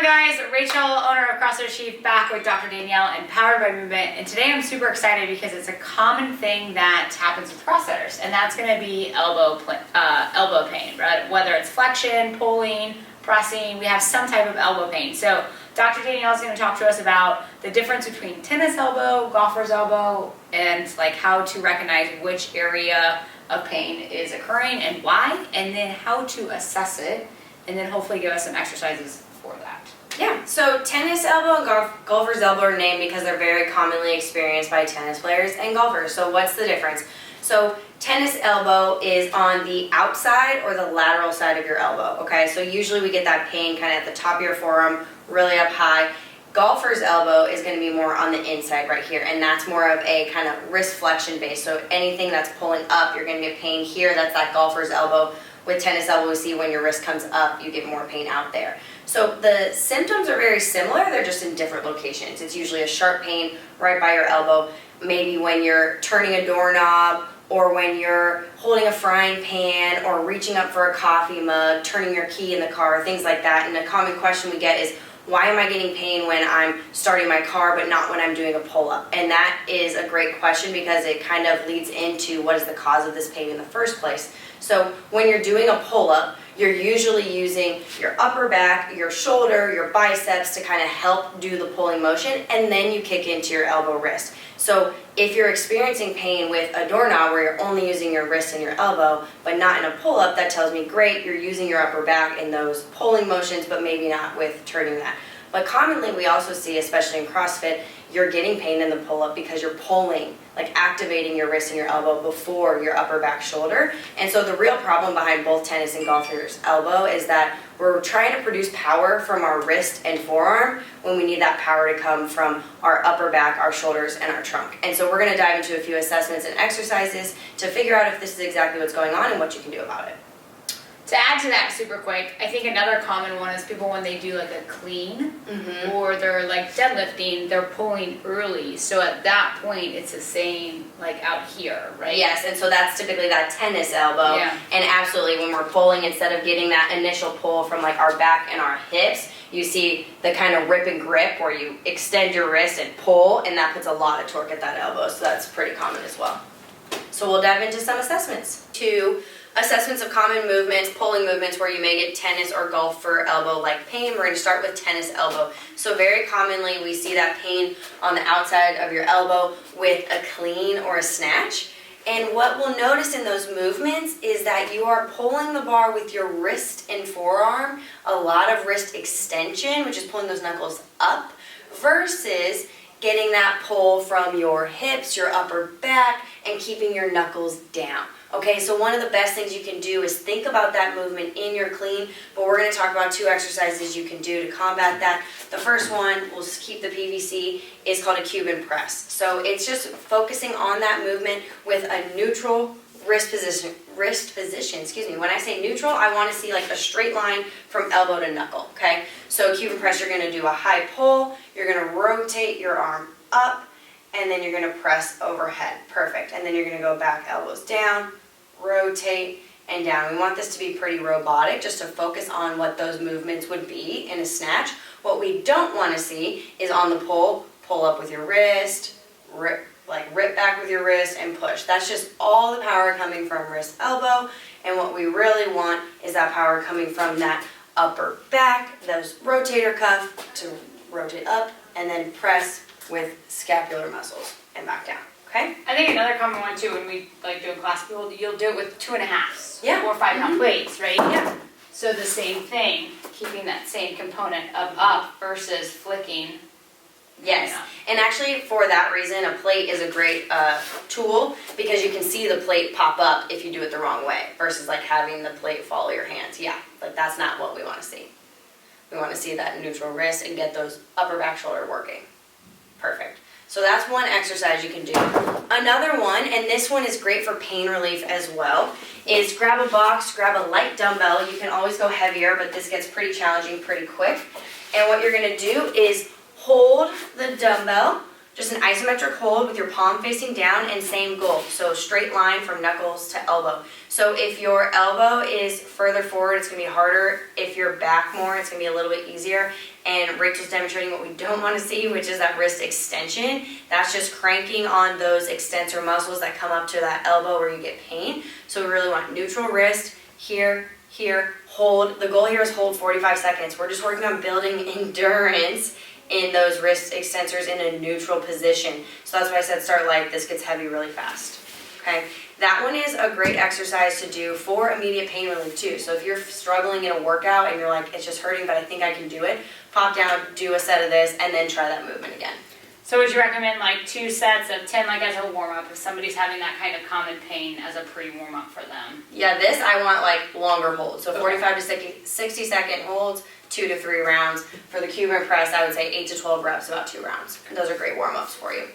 guys, Rachel, owner of CrossFit Chief, back with Dr. Danielle and Powered by Movement. And today I'm super excited because it's a common thing that happens with CrossFitters, and that's going to be elbow pain, right? Whether it's flexion, pulling, pressing, we have some type of elbow pain. So Dr. Danielle is going to talk to us about the difference between tennis elbow, golfer's elbow, and like how to recognize which area of pain is occurring and why, and then how to assess it, and then hopefully give us some exercises for that. Yeah, so tennis elbow and golfer's elbow are named because they're very commonly experienced by tennis players and golfers. So what's the difference? So tennis elbow is on the outside or the lateral side of your elbow, okay? So usually we get that pain kind of at the top of your forearm, really up high. Golfer's elbow is going to be more on the inside right here, and that's more of a kind of wrist flexion base. So anything that's pulling up, you're going to get pain here. That's that golfer's elbow. With tennis elbow, we see when your wrist comes up, you get more pain out there. So the symptoms are very similar, they're just in different locations. It's usually a sharp pain right by your elbow, maybe when you're turning a doorknob, or when you're holding a frying pan, or reaching up for a coffee mug, turning your key in the car, things like that. And a common question we get is, why am I getting pain when I'm starting my car but not when I'm doing a pull-up? And that is a great question because it kind of leads into what is the cause of this pain in the first place. So when you're doing a pull-up, you're usually using your upper back, your shoulder, your biceps to kind of help do the pulling motion, and then you kick into your elbow wrist. So if you're experiencing pain with a doorknob where you're only using your wrist and your elbow, but not in a pull-up, that tells me, great, you're using your upper back in those pulling motions, but maybe not with turning that. But commonly we also see, especially in CrossFit, you're getting pain in the pull-up because you're pulling, like activating your wrist and your elbow before your upper back shoulder. And so the real problem behind both tennis and golfer's elbow is that we're trying to produce power from our wrist and forearm when we need that power to come from our upper back, our shoulders, and our trunk. And so we're going to dive into a few assessments and exercises to figure out if this is exactly what's going on and what you can do about it. To add to that super quick, I think another common one is people when they do like a clean or they're like deadlifting, they're pulling early. So at that point, it's the same like out here, right? Yes, and so that's typically that tennis elbow. Yeah. And absolutely, when we're pulling, instead of getting that initial pull from like our back and our hips, you see the kind of rip and grip where you extend your wrist and pull, and that puts a lot of torque at that elbow. So that's pretty common as well. So we'll dive into some assessments. Assessments of common movements, pulling movements where you may get tennis or golfer elbow like pain. We're going to start with tennis elbow. So very commonly we see that pain on the outside of your elbow with a clean or a snatch. And what we'll notice in those movements is that you are pulling the bar with your wrist and forearm, a lot of wrist extension, which is pulling those knuckles up, versus getting that pull from your hips, your upper back, and keeping your knuckles down. Okay, so one of the best things you can do is think about that movement in your clean, but we're going to talk about 2 exercises you can do to combat that. The first one, we'll just keep the PVC, is called a Cuban press. So it's just focusing on that movement with a neutral wrist position. When I say neutral, I want to see like a straight line from elbow to knuckle, okay? So Cuban press, you're going to do a high pull, you're going to rotate your arm up, and then you're going to press overhead. Perfect. And then you're going to go back, elbows down, rotate, and down. We want this to be pretty robotic, just to focus on what those movements would be in a snatch. What we don't want to see is on the pull up with your wrist, rip back with your wrist, and push. That's just all the power coming from wrist, elbow, and what we really want is that power coming from that upper back, those rotator cuff to rotate up, and then press with scapular muscles and back down. Okay? I think another common one too, when we like do in class, you'll do it with 2.5s, yeah, 4 or 5 pound plates, right? Yeah. So the same thing, keeping that same component up versus flicking. Yes, and actually for that reason, a plate is a great tool because you can see the plate pop up if you do it the wrong way versus like having the plate follow your hands. Yeah, like that's not what we want to see. We want to see that neutral wrist and get those upper back shoulder working. Perfect. So that's one exercise you can do. Another one, and this one is great for pain relief as well, is grab a box, grab a light dumbbell. You can always go heavier, but this gets pretty challenging pretty quick. And what you're going to do is hold the dumbbell Just an isometric hold with your palm facing down and same goal. So straight line from knuckles to elbow. So if your elbow is further forward, it's gonna be harder. If you're back more, it's gonna be a little bit easier. And Rachel's demonstrating what we don't wanna see, which is that wrist extension. That's just cranking on those extensor muscles that come up to that elbow where you get pain. So we really want neutral wrist, here, hold. The goal here is hold 45 seconds. We're just working on building endurance in those wrist extensors in a neutral position. So that's why I said start light. This gets heavy really fast. Okay, that one is a great exercise to do for immediate pain relief too. So if you're struggling in a workout and you're like, it's just hurting, but I think I can do it, pop down, do a set of this, and then try that movement again. So would you recommend like 2 sets of 10 like as a warm-up if somebody's having that kind of common pain as a pre-warm-up for them? Yeah, this I want like longer holds. So 45 to 60 second holds, 2 to 3 rounds. For the Cuban press, I would say 8 to 12 reps, about 2 rounds. And those are great warm-ups for you.